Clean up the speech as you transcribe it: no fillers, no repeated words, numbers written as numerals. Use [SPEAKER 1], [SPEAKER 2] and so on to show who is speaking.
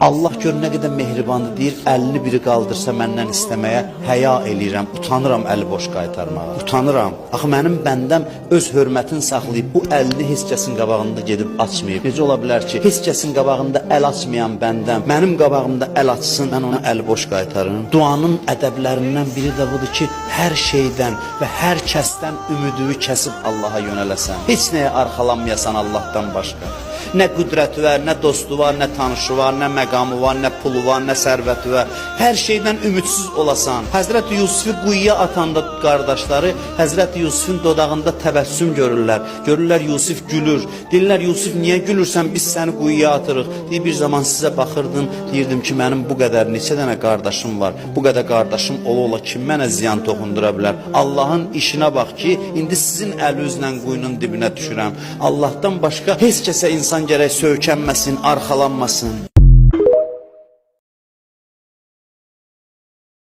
[SPEAKER 1] Allah gör nə qədər mehribandır, deyir, əlini biri qaldırsa məndən istəməyə həya eləyirəm, utanıram əli boş qaytarmağa, utanıram. Axı mənim bəndəm öz hörmətini saxlayıb, bu əlini heç kəsin qabağında gedib açmayıb. Necə ola bilər ki, heç kəsin qabağında əl açmayan bəndəm, mənim qabağımda əl açsın, mən ona əli boş qaytarım. Duanın ədəblərindən biri də budur ki, hər şeydən və hər kəsdən ümidini kəsib Allaha yönələsən. Heç nəyə arxalanmayasan Allahdan başqa. Nə qüdrəti var, nə dostu var, nə tanışı var, nə məqamı var, nə pulu var, nə sərvəti var. Hər şeydən ümidsiz olasan. Həzrəti Yusifi quyuya atanda qardaşları Həzrəti Yusifin dodağında təbəssüm görürlər. Görürlər Yusif gülür. Deyirlər Yusif niyə gülürsən, biz səni quyuya atırıq. Deyir bir zaman sizə baxırdım, deyirdim ki mənim bu qədər neçə dənə qardaşım var. Bu qədər qardaşım ola kim mənə ziyan toxundura bilər. Allahın işinə bax ki, indi sizin əlinizlə quyunun dibinə düşürəm. Allahdan başqa heç kəsə insan gərək söykənməsin, arxalanmasın.